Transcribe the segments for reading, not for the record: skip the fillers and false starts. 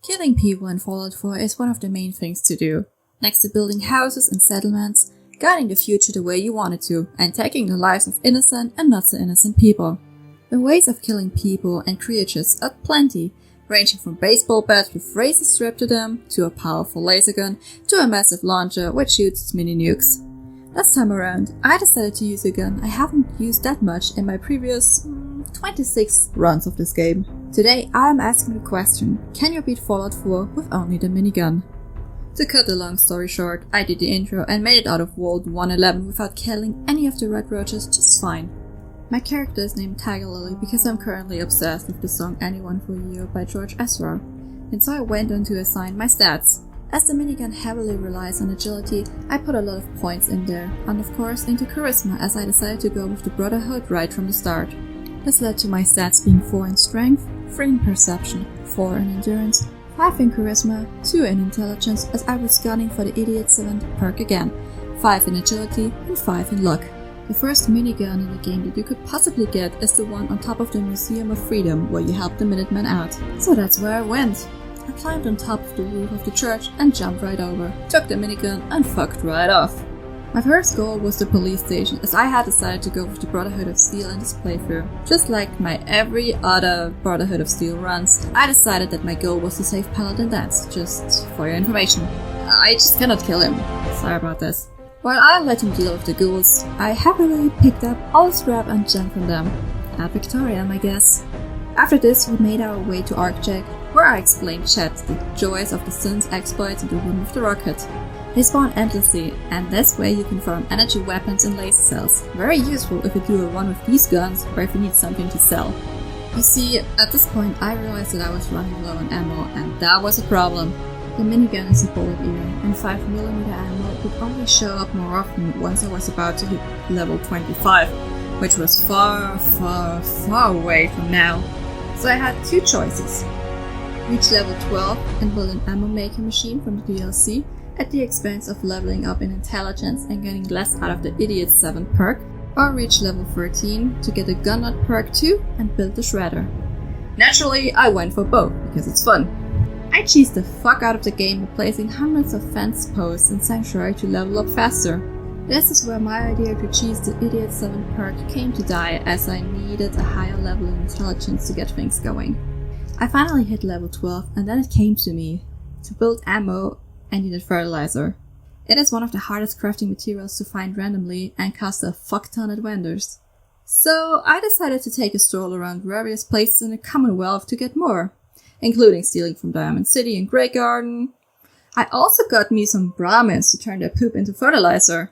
Killing people in Fallout 4 is one of the main things to do. Next to building houses and settlements, guiding the future the way you want it to, and taking the lives of innocent and not so innocent people. The ways of killing people and creatures are plenty, ranging from baseball bats with razors strapped to them, to a powerful laser gun, to a massive launcher which shoots its mini nukes. This time around, I decided to use a gun I haven't used that much in my previous 26 runs of this game. Today I am asking the question, can you beat Fallout 4 with only the minigun? To cut the long story short, I did the intro and made it out of World 111 without killing any of the red roaches just fine. My character is named Tiger Lily because I'm currently obsessed with the song Anyone for You by George Ezra, and so I went on to assign my stats. As the minigun heavily relies on agility, I put a lot of points in there, and of course into charisma as I decided to go with the Brotherhood right from the start. This led to my stats being 4 in strength, 3 in perception, 4 in endurance, 5 in charisma, 2 in intelligence as I was gunning for the Idiot 7 perk again, 5 in agility and 5 in luck. The first minigun in the game that you could possibly get is the one on top of the Museum of Freedom where you help the Minutemen out. So that's where I went. I climbed on top of the roof of the church and jumped right over, took the minigun and fucked right off. My first goal was the police station as I had decided to go with the Brotherhood of Steel in this playthrough. Just like my every other Brotherhood of Steel runs, I decided that my goal was to save Paladin Dance, just for your information. I just cannot kill him. Sorry about this. While I let him deal with the ghouls, I happily picked up all the scrap and jumped from them. Ad Victoriam, I guess. After this, we made our way to Arcjack, where I explained Chet the joys of the Sun's exploits in the room of the rocket. They spawn endlessly, and this way you can farm energy weapons and laser cells. Very useful if you do a run with these guns, or if you need something to sell. You see, at this point I realized that I was running low on ammo, and that was a problem. The minigun is a bullet eater, and 5mm ammo would only show up more often once I was about to hit level 25, which was far away from now. So I had two choices. Reach level 12 and build an ammo maker machine from the DLC, at the expense of leveling up in intelligence and getting less out of the Idiot 7 perk, or reach level 13 to get a gun nut perk too and build the shredder. Naturally, I went for both, because it's fun. I cheesed the fuck out of the game by placing hundreds of fence posts in Sanctuary to level up faster. This is where my idea to cheese the Idiot 7 perk came to die, as I needed a higher level in intelligence to get things going. I finally hit level 12 and then it came to me. To build ammo, I needed fertilizer. It is one of the hardest crafting materials to find randomly and costs a fuck ton at vendors. So I decided to take a stroll around various places in the Commonwealth to get more, including stealing from Diamond City and Grey Garden. I also got me some Brahmins to turn their poop into fertilizer.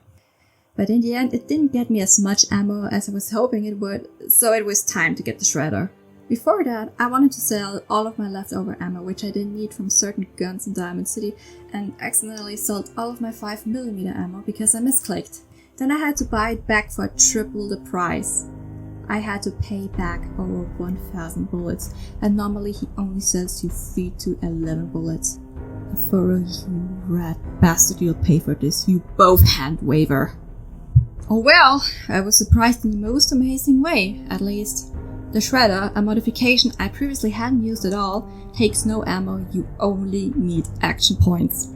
But in the end it didn't get me as much ammo as I was hoping it would, so it was time to get the shredder. Before that, I wanted to sell all of my leftover ammo, which I didn't need from certain guns in Diamond City, and accidentally sold all of my 5mm ammo because I misclicked. Then I had to buy it back for triple the price. I had to pay back over 1,000 bullets, and normally he only sells you 3 to 11 bullets. For you rat bastard, you'll pay for this, you both hand waver. Oh well, I was surprised in the most amazing way, at least. The shredder, a modification I previously hadn't used at all, takes no ammo, you only need action points.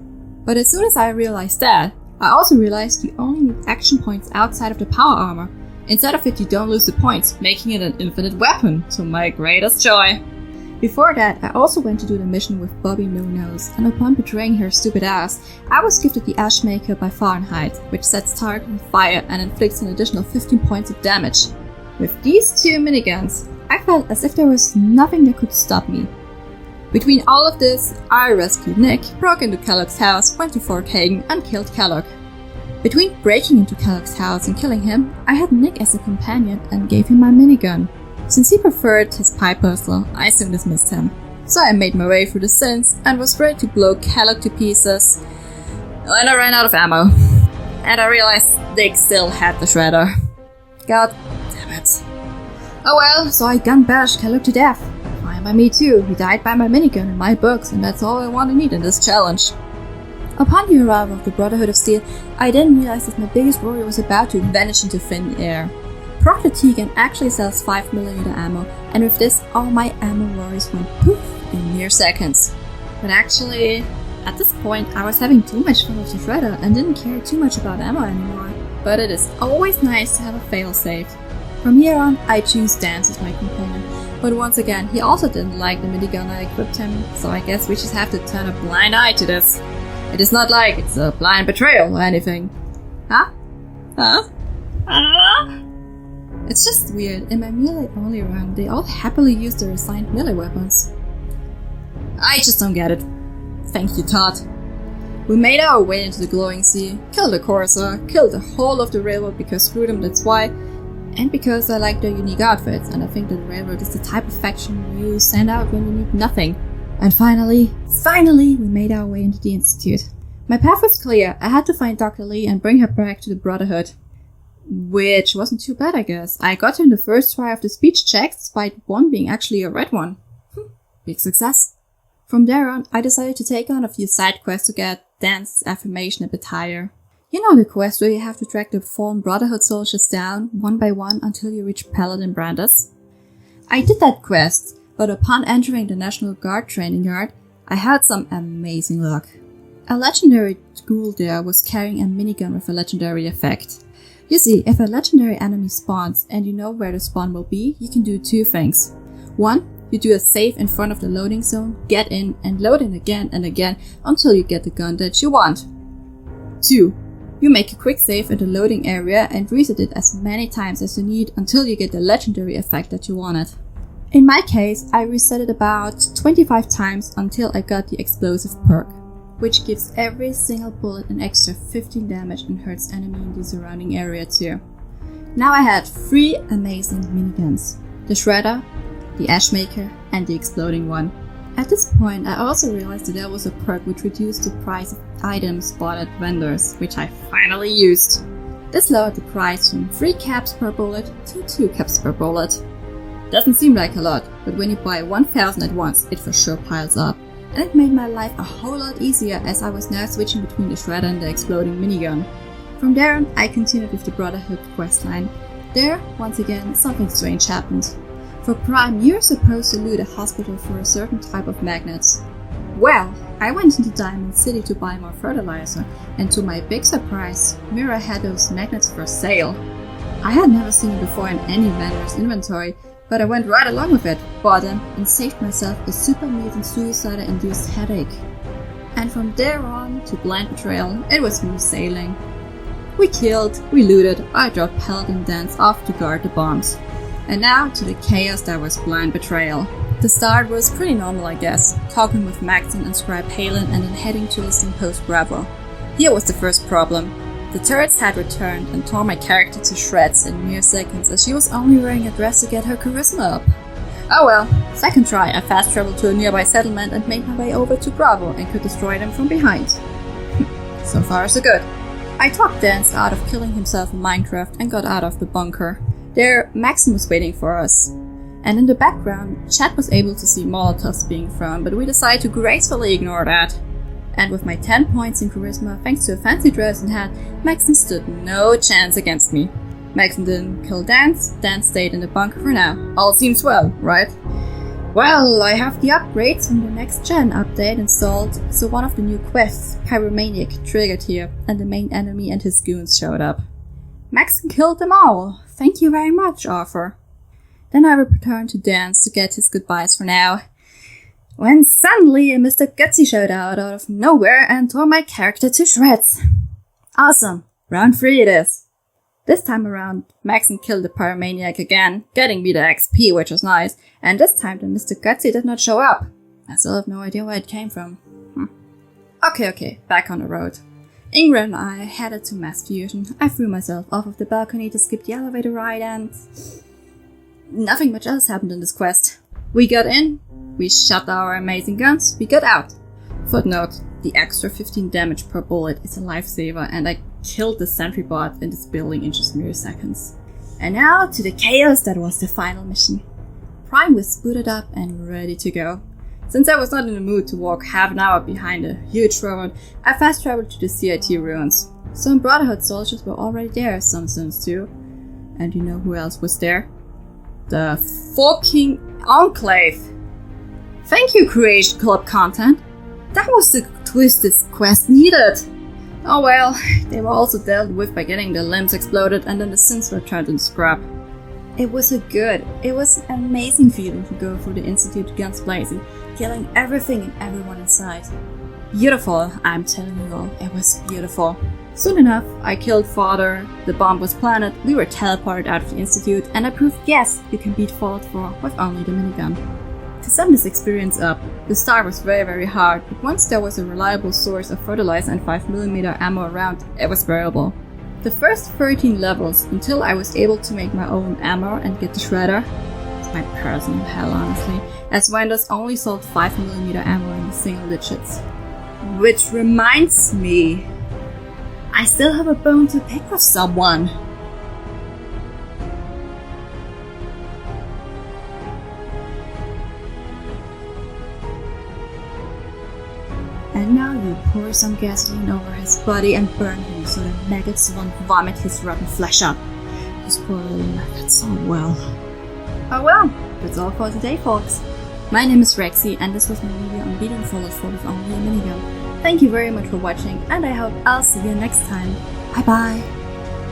But as soon as I realized that, I also realized you only need action points outside of the power armor. Instead of it, you don't lose the points, making it an infinite weapon, to my greatest joy. Before that, I also went to do the mission with Bobby No-Nose, and upon betraying her stupid ass, I was gifted the Ashmaker by Fahrenheit, which sets target on fire and inflicts an additional 15 points of damage. With these two miniguns, I felt as if there was nothing that could stop me. Between all of this, I rescued Nick, broke into Kellogg's house, went to Fort Hagen and killed Kellogg. Between breaking into Kellogg's house and killing him, I had Nick as a companion and gave him my minigun. Since he preferred his pipe pistol, I soon dismissed him. So I made my way through the sins and was ready to blow Kellogg to pieces. And I ran out of ammo. And I realized Nick still had the shredder. God damn it. Oh well, so I gun bashed Kellogg to death. Fine by me too, he died by my minigun in my books, and that's all I want to need in this challenge. Upon the arrival of the Brotherhood of Steel, I didn't realize that my biggest worry was about to vanish into thin air. Proctor Tegan actually sells 5mm ammo, and with this all my ammo worries went poof in mere seconds. But actually, at this point, I was having too much fun with the shredder and didn't care too much about ammo anymore. But it is always nice to have a failsafe. From here on, I choose Dance as my companion. But once again, he also didn't like the minigun I equipped him, so I guess we just have to turn a blind eye to this. It is not like it's a blind betrayal or anything. Huh? It's just weird, in my melee only run, they all happily use their assigned melee weapons. I just don't get it. Thank you, Todd. We made our way into the glowing sea, killed the Corsair, killed the whole of the railroad because screw them, that's why, and because I like their unique outfits, and I think that the railroad is the type of faction you send out when you need nothing. And finally, we made our way into the Institute. My path was clear. I had to find Dr. Lee and bring her back to the Brotherhood. Which wasn't too bad, I guess. I got her in the first try of the speech checks, despite one being actually a red one. Big success. From there on, I decided to take on a few side quests to get Dan's affirmation a bit higher. You know the quest where you have to track the fallen Brotherhood soldiers down, one by one, until you reach Paladin Brandes? I did that quest, but upon entering the National Guard training yard, I had some amazing luck. A legendary ghoul there was carrying a minigun with a legendary effect. You see, if a legendary enemy spawns and you know where the spawn will be, you can do two things. One, you do a save in front of the loading zone, get in and load in again and again until you get the gun that you want. 2. You make a quick save in the loading area and reset it as many times as you need until you get the legendary effect that you wanted. In my case, I reset it about 25 times until I got the explosive perk, which gives every single bullet an extra 15 damage and hurts enemy in the surrounding area too. Now I had 3 amazing miniguns: the Shredder, the Ashmaker, and the exploding one. At this point, I also realized that there was a perk which reduced the price of items bought at vendors, which I finally used. This lowered the price from 3 caps per bullet to 2 caps per bullet. Doesn't seem like a lot, but when you buy 1000 at once, it for sure piles up. And it made my life a whole lot easier as I was now switching between the Shredder and the exploding minigun. From there on, I continued with the Brotherhood questline. There, once again, something strange happened. For Prime, you're supposed to loot a hospital for a certain type of magnets. Well, I went into Diamond City to buy more fertilizer, and to my big surprise, Mira had those magnets for sale. I had never seen them before in any vendor's inventory, but I went right along with it, bought them, and saved myself a super mutant suicide-induced headache. And from there on to blind betrayal, it was smooth sailing. We killed, we looted, I dropped Paladin Dance off to guard the bombs. And now to the chaos that was blind betrayal. The start was pretty normal, I guess, talking with Maxon and Scribe Halen and then heading to Listing Post Bravo. Here was the first problem. The turrets had returned and tore my character to shreds in mere seconds as she was only wearing a dress to get her charisma up. Oh well, second try I fast traveled to a nearby settlement and made my way over to Bravo and could destroy them from behind. So far so good. I talked Dance out of killing himself in Minecraft and got out of the bunker. There, Maxon was waiting for us. And in the background, Chad was able to see Molotovs being thrown, but we decided to gracefully ignore that. And with my 10 points in charisma, thanks to a fancy dress and hat, Maxon stood no chance against me. Maxon didn't kill Dance, Dance stayed in the bunker for now. All seems well, right? Well, I have the upgrades from the next gen update installed, so one of the new quests, Pyromaniac, triggered here, and the main enemy and his goons showed up. Maxon killed them all. Thank you very much, Arthur. Then I returned to Dance to get his goodbyes for now, when suddenly a Mr. Gutsy showed out of nowhere and tore my character to shreds. Awesome, round 3 it is. This time around, Maxon killed the Pyromaniac again, getting me the XP, which was nice, and this time the Mr. Gutsy did not show up. I still have no idea where it came from. Okay, back on the road. Ingrid and I headed to Mass Fusion. I threw myself off of the balcony to skip the elevator ride and... nothing much else happened in this quest. We got in, we shot our amazing guns, we got out. Footnote, the extra 15 damage per bullet is a lifesaver and I killed the sentry bot in this building in just mere seconds. And now to the chaos that was the final mission. Prime was booted up and ready to go. Since I was not in the mood to walk half an hour behind a huge robot, I fast traveled to the CIT ruins. Some Brotherhood soldiers were already there, some sons too. And you know who else was there? The fucking Enclave! Thank you, Creation Club content! That was the twist this quest needed! Oh well, they were also dealt with by getting their limbs exploded and then the sins were turned into scrap. It was an amazing feeling to go through the Institute guns blazing, killing everything and everyone inside. Beautiful, I'm telling you all, it was beautiful. Soon enough, I killed Father, the bomb was planted, we were teleported out of the Institute, and I proved yes, you can beat Fallout 4 with only the minigun. To sum this experience up, the start was very hard, but once there was a reliable source of fertilizer and 5mm ammo around, it was bearable. The first 13 levels, until I was able to make my own ammo and get the shredder, it's my personal hell honestly, as vendors only sold 5mm ammo in the single digits. Which reminds me, I still have a bone to pick with someone. And now you pour some gasoline over his body and burn him so the maggots won't vomit his rotten flesh up. Those poor little maggots, oh well. Oh well, that's all for today folks. My name is Rexy and this was my video on beating Fallout 4 with only a minigun. Thank you very much for watching and I hope I'll see you next time. Bye bye!